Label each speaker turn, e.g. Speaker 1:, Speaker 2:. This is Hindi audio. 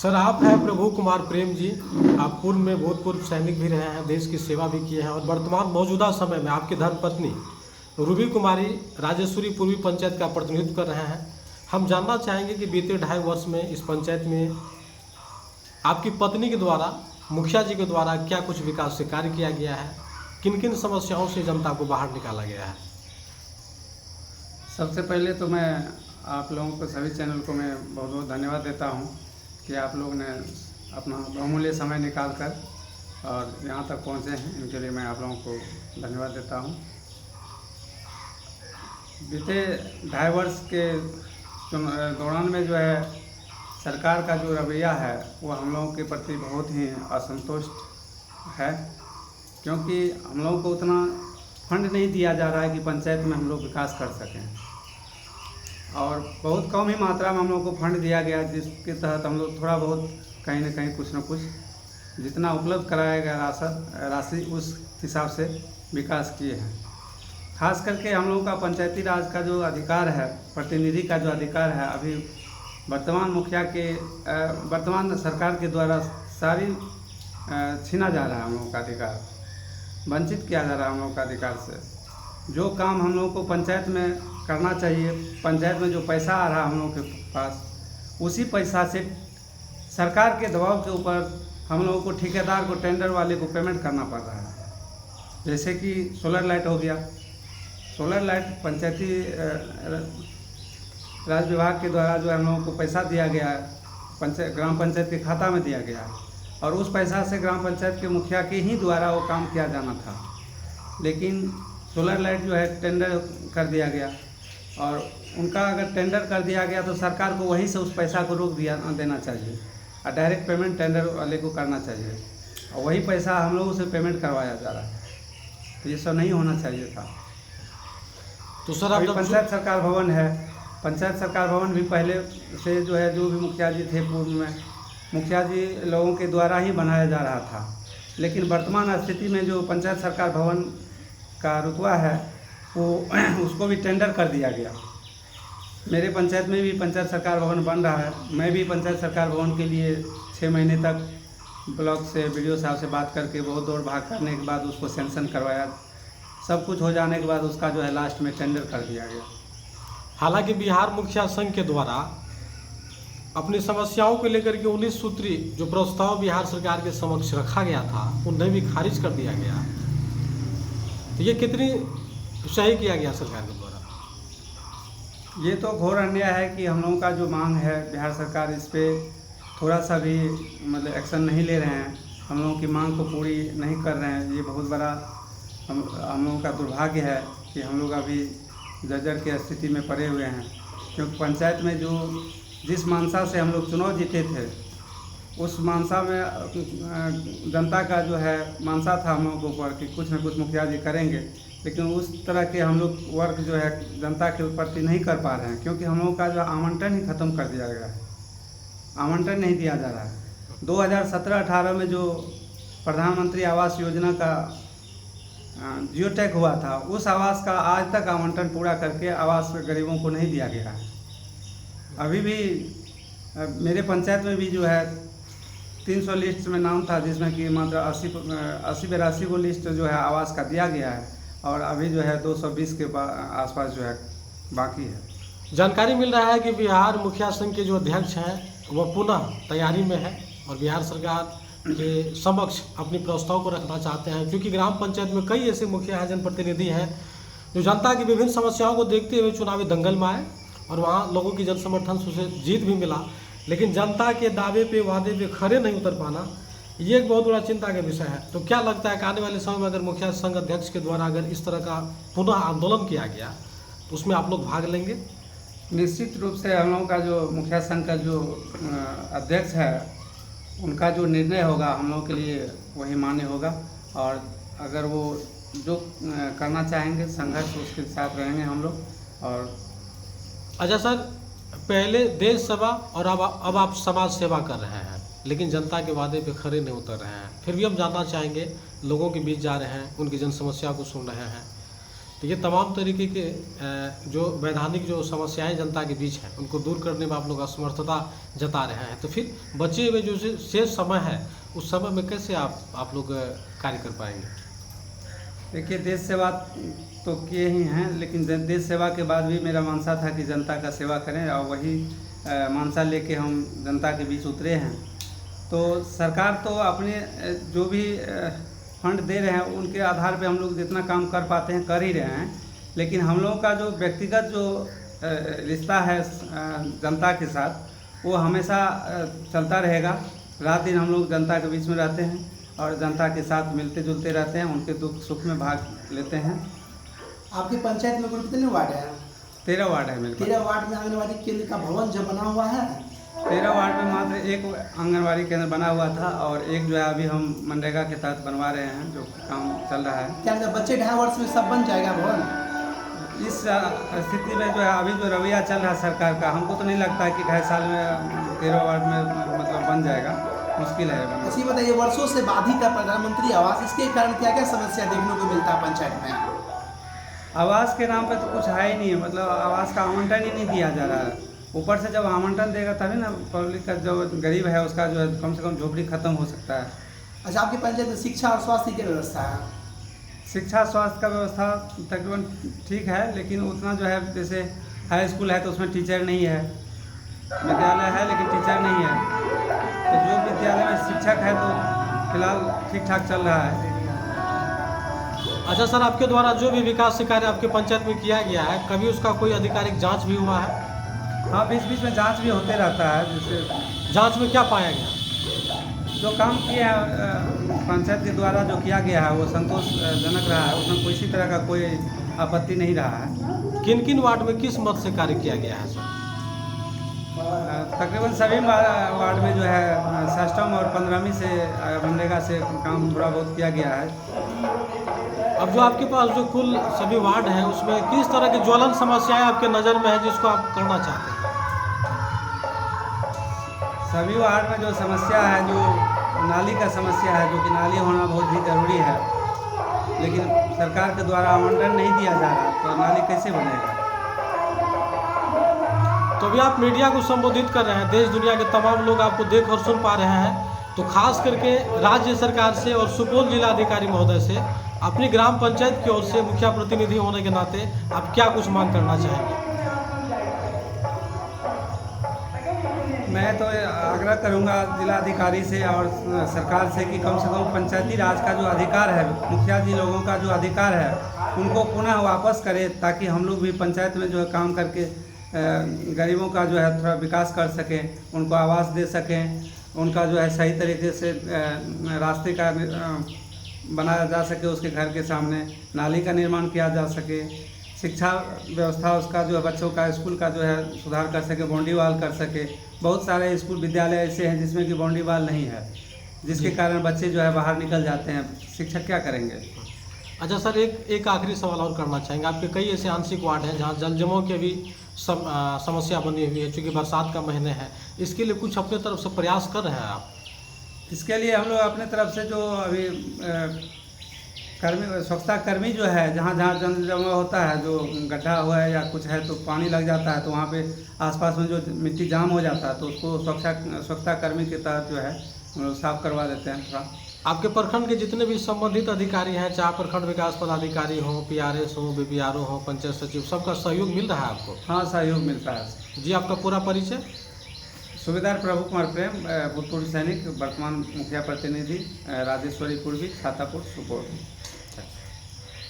Speaker 1: सर, आप हैं प्रभु कुमार प्रेम जी। आप पूर्व में भूतपूर्व सैनिक भी रहे हैं, देश की सेवा भी किए हैं और वर्तमान मौजूदा समय में आपकी धर्मपत्नी रूबी कुमारी राजेश्वरी पूर्वी पंचायत का प्रतिनिधित्व कर रहे हैं। हम जानना चाहेंगे कि बीते 2.5 वर्ष में इस पंचायत में आपकी पत्नी के द्वारा, मुखिया जी के द्वारा क्या कुछ विकास से कार्य किया गया है, किन किन समस्याओं से जनता को बाहर निकाला गया है।
Speaker 2: सबसे पहले तो मैं आप लोगों को, सभी चैनल को मैं बहुत बहुत धन्यवाद देता हूं कि आप लोग ने अपना बहुमूल्य समय निकाल कर और यहाँ तक पहुँचे हैं। इनके लिए मैं आप लोगों को धन्यवाद देता हूं। बीते 2.5 वर्ष के दौरान में जो है सरकार का जो रवैया है वो हम लोगों के प्रति बहुत ही असंतुष्ट है, क्योंकि हम लोगों को उतना फंड नहीं दिया जा रहा है कि पंचायत में हम लोग विकास कर सकें, और बहुत कम ही मात्रा में हम लोग को फंड दिया गया, जिसके तहत हम लोग थोड़ा बहुत कहीं ना कहीं कुछ न कुछ जितना उपलब्ध कराया गया राशि उस हिसाब से विकास किए हैं। खास करके हम लोगों का पंचायती राज का जो अधिकार है, प्रतिनिधि का जो अधिकार है, अभी वर्तमान सरकार के द्वारा सारी छीना जा रहा है। हम लोगों का अधिकार वंचित किया जा रहा है। हम लोगों का अधिकार से जो काम हम लोगों को पंचायत में करना चाहिए, पंचायत में जो पैसा आ रहा है हम लोगों के पास, उसी पैसा से सरकार के दबाव के ऊपर हम लोगों को ठेकेदार को, टेंडर वाले को पेमेंट करना पड़ रहा है। जैसे कि सोलर लाइट हो गया। सोलर लाइट पंचायती राज विभाग के द्वारा जो हम लोगों को पैसा दिया गया है, ग्राम पंचायत के खाता में दिया गया है, और उस पैसा से ग्राम पंचायत के मुखिया के ही द्वारा वो काम किया जाना था। लेकिन सोलर लाइट जो है टेंडर कर दिया गया, और उनका अगर टेंडर कर दिया गया तो सरकार को वहीं से उस पैसा को रोक देना चाहिए और डायरेक्ट पेमेंट टेंडर वाले को करना चाहिए, और वही पैसा हम लोगों से पेमेंट करवाया जा रहा है। तो ये सब नहीं होना चाहिए था।
Speaker 1: तो सर,
Speaker 2: अभी पंचायत सरकार भवन है। पंचायत सरकार भवन भी पहले से जो है, जो भी मुखिया जी थे पूर्व में, मुखिया जी लोगों के द्वारा ही बनाया जा रहा था। लेकिन वर्तमान स्थिति में जो पंचायत सरकार भवन का रुतबा है वो उसको भी टेंडर कर दिया गया। मेरे पंचायत में भी पंचायत सरकार भवन बन रहा है। मैं भी पंचायत सरकार भवन के लिए 6 महीने तक ब्लॉक से, BDO साहब से बात करके बहुत दौड़ भाग करने के बाद उसको सैंक्शन करवाया। सब कुछ हो जाने के बाद उसका जो है लास्ट में टेंडर कर दिया गया।
Speaker 1: हालांकि बिहार मुखिया संघ के द्वारा अपनी समस्याओं को लेकर के 19 सूत्री जो प्रस्ताव बिहार सरकार के समक्ष रखा गया था, उन्हें भी खारिज कर दिया गया। तो ये कितनी सही किया गया सरकार के द्वारा?
Speaker 2: ये तो घोर अन्याय है कि हम लोगों का जो मांग है, बिहार सरकार इस पर थोड़ा सा भी मतलब एक्शन नहीं ले रहे हैं, हम लोगों की मांग को पूरी नहीं कर रहे हैं। ये बहुत बड़ा हम लोगों का दुर्भाग्य है कि हम लोग अभी जर्जर की स्थिति में पड़े हुए हैं, क्योंकि पंचायत में जो जिस मानसा से हम लोग चुनाव जीते थे, उस मानसा में जनता का जो है मानसा था हम लोगों के ऊपर कि कुछ न कुछ मुखिया जी करेंगे, लेकिन उस तरह के हम लोग वर्क जो है जनता के प्रति नहीं कर पा रहे हैं, क्योंकि हम लोगों का जो आवंटन ही ख़त्म कर दिया गया है। आवंटन नहीं दिया जा रहा है। 2017-18 में जो प्रधानमंत्री आवास योजना का जियो टैग हुआ था, उस आवास का आज तक आवंटन पूरा करके आवास गरीबों को नहीं दिया गया है। अभी भी मेरे पंचायत में भी जो है 300 लिस्ट में नाम था, जिसमें कि मात्र 80-82 को लिस्ट जो है आवास का दिया गया है, और अभी जो है 220 के आसपास जो है बाकी है।
Speaker 1: जानकारी मिल रहा है कि बिहार मुखिया संघ के जो अध्यक्ष हैं वह पुनः तैयारी में है और बिहार सरकार के समक्ष अपनी प्रस्ताव को रखना चाहते हैं, क्योंकि ग्राम पंचायत में कई ऐसे मुखिया हैं, जनप्रतिनिधि हैं जो जनता की विभिन्न समस्याओं को देखते हुए चुनावी दंगल में आए और वहाँ लोगों की जन समर्थन से उसे जीत भी मिला, लेकिन जनता के दावे पे, वादे पे खरे नहीं उतर पाना, ये एक बहुत बड़ा चिंता का विषय है। तो क्या लगता है कि आने वाले समय में अगर मुखिया संघ अध्यक्ष के द्वारा अगर इस तरह का पुनः आंदोलन किया गया तो उसमें आप लोग भाग लेंगे?
Speaker 2: निश्चित रूप से हम लोगों का जो मुखिया संघ का जो अध्यक्ष है, उनका जो निर्णय होगा हम लोगों के लिए वही मान्य होगा, और अगर वो जो करना चाहेंगे संघर्ष, उसके साथ रहेंगे हम लोग। और
Speaker 1: अच्छा सर, पहले देश सेवा और अब आप समाज सेवा कर रहे हैं, लेकिन जनता के वादे पे खरे नहीं उतर रहे हैं। फिर भी हम जानना चाहेंगे, लोगों के बीच जा रहे हैं, उनकी जन समस्या को सुन रहे हैं, तो ये तमाम तरीके के जो वैधानिक जो समस्याएं जनता के बीच हैं उनको दूर करने में आप लोग असमर्थता जता रहे हैं, तो फिर बचे हुए जो शेष समय है उस समय में कैसे आप लोग कार्य कर पाएंगे?
Speaker 2: देखिए, देश सेवा तो किए ही हैं, लेकिन देश सेवा के बाद भी मेरा मानसा था कि जनता का सेवा करें, और वही मानसा लेके हम जनता के बीच उतरे हैं। तो सरकार तो अपने जो भी फंड दे रहे हैं उनके आधार पे हम लोग जितना काम कर पाते हैं कर ही रहे हैं, लेकिन हम लोगों का जो व्यक्तिगत जो रिश्ता है जनता के साथ वो हमेशा चलता रहेगा। रात दिन हम लोग जनता के बीच में रहते हैं और जनता के साथ मिलते जुलते रहते हैं, उनके दुख सुख में भाग लेते हैं।
Speaker 3: आपकी पंचायत में कुल कितने वार्ड हैं?
Speaker 2: 13 वार्ड है मेरे पास।
Speaker 3: 13 वार्ड में आंगनबाड़ी केंद्र का भवन जो बना हुआ है?
Speaker 2: 13 वार्ड में मात्र एक आंगनबाड़ी केंद्र बना हुआ था, और एक जो है अभी हम मनरेगा के तहत बनवा रहे हैं, जो काम चल रहा है।
Speaker 3: क्या बच्चे 2.5 वर्ष में सब बन जाएगा भवन?
Speaker 2: इस स्थिति में जो है अभी जो रवैया चल रहा है सरकार का, हमको तो नहीं लगता है कि 2.5 साल में 13 वार्ड में मतलब बन जाएगा, मुश्किल है बनना।
Speaker 3: ऐसी बताइए, वर्षों से बाधित है प्रधानमंत्री आवास, इसके कारण क्या क्या समस्या देखने को मिलता है पंचायत में?
Speaker 2: आवास के नाम पे तो कुछ है ही नहीं है, मतलब आवास का आवंटन ही नहीं दिया जा रहा है। ऊपर से जब आवंटन देगा तभी ना पब्लिक का जो गरीब है उसका जो है कम से कम झोपड़ी खत्म हो सकता है।
Speaker 3: अच्छा, आपकी पंचायत में शिक्षा और स्वास्थ्य की व्यवस्था है?
Speaker 2: शिक्षा स्वास्थ्य का व्यवस्था तकरीबन ठीक है, लेकिन उतना जो है जैसे हाई स्कूल है तो उसमें टीचर नहीं है, विद्यालय है लेकिन टीचर नहीं है, तो जो विद्यालय में शिक्षक है तो फिलहाल ठीक ठाक चल रहा है।
Speaker 1: अच्छा सर, आपके द्वारा जो भी विकास कार्य आपके पंचायत में किया गया है, कभी उसका कोई आधिकारिक जांच भी हुआ है?
Speaker 2: हाँ, बीच बीच में जांच भी होते रहता है। जैसे
Speaker 1: जांच में क्या पाया गया?
Speaker 2: जो काम किए हैं पंचायत के द्वारा जो किया गया है वो संतोषजनक रहा है, उसमें किसी तरह का कोई आपत्ति नहीं रहा है।
Speaker 1: किन किन वार्ड में किस मत से कार्य किया गया है सर?
Speaker 2: तकरीबन सभी वार्ड में जो है सिस्टम और 15वीं से मनरेगा से काम थोड़ा बहुत किया गया है।
Speaker 1: अब जो आपके पास जो कुल सभी वार्ड हैं उसमें किस तरह की ज्वलन समस्याएं आपके नज़र में है जिसको आप करना चाहते हैं?
Speaker 2: सभी वार्ड में जो समस्या है, जो नाली का समस्या है, जो कि नाली होना बहुत ही ज़रूरी है, लेकिन सरकार के द्वारा आवंटन नहीं दिया जा रहा, तो नाली कैसे बनेगा?
Speaker 1: तो अभी आप मीडिया को संबोधित कर रहे हैं, देश दुनिया के तमाम लोग आपको देख और सुन पा रहे हैं, तो खास करके राज्य सरकार से और सुपौल जिलाधिकारी महोदय से अपनी ग्राम पंचायत की ओर से मुखिया प्रतिनिधि होने के नाते आप क्या कुछ मांग करना चाहेंगे?
Speaker 2: मैं तो आग्रह करूंगा जिलाधिकारी से और सरकार से कि कम से कम पंचायती राज का जो अधिकार है, मुखिया जी लोगों का जो अधिकार है, उनको पुनः वापस करे, ताकि हम लोग भी पंचायत में जो है काम करके गरीबों का जो है थोड़ा विकास कर सकें, उनको आवास दे सकें, उनका जो है सही तरीके से रास्ते का बनाया जा सके, उसके घर के सामने नाली का निर्माण किया जा सके, शिक्षा व्यवस्था उसका जो है बच्चों का स्कूल का जो है सुधार कर सके, बाउंड्री वाल कर सके। बहुत सारे स्कूल विद्यालय ऐसे हैं जिसमें कि बाउंड्री वाल नहीं है, जिसके कारण बच्चे जो है बाहर निकल जाते हैं, शिक्षक क्या करेंगे?
Speaker 1: अच्छा सर, एक आखिरी सवाल और करना चाहेंगे। आपके कई ऐसे आंशिक वार्ड हैं जहाँ जल जमाव की भी समस्या बनी हुई है, चूँकि बरसात का महीने है, इसके लिए कुछ अपने तरफ से प्रयास कर रहे हैं आप?
Speaker 2: इसके लिए हम लोग अपने तरफ से जो अभी स्वच्छता कर्मी जो है, जहाँ जहाँ जल जमा होता है, जो गड्ढा हुआ है या कुछ है तो पानी लग जाता है, तो वहाँ पे आसपास में जो मिट्टी जाम हो जाता है तो उसको स्वच्छता कर्मी के तहत जो है हम लोग साफ करवा देते हैं थोड़ा।
Speaker 1: आपके प्रखंड के जितने भी संबंधित अधिकारी हैं, चाहे प्रखंड विकास पदाधिकारी हों, PRS हो, BPRO हो, पंचायत सचिव, सबका सहयोग मिल रहा है आपको?
Speaker 2: हाँ, सहयोग मिलता है
Speaker 1: जी। आपका पूरा परिचय?
Speaker 2: सूबेदार प्रभु कुमार प्रेम, भूतपूर्व सैनिक, वर्तमान मुखिया प्रतिनिधि, राजेश्वरी पूर्वी, छातापुर, सुपौल।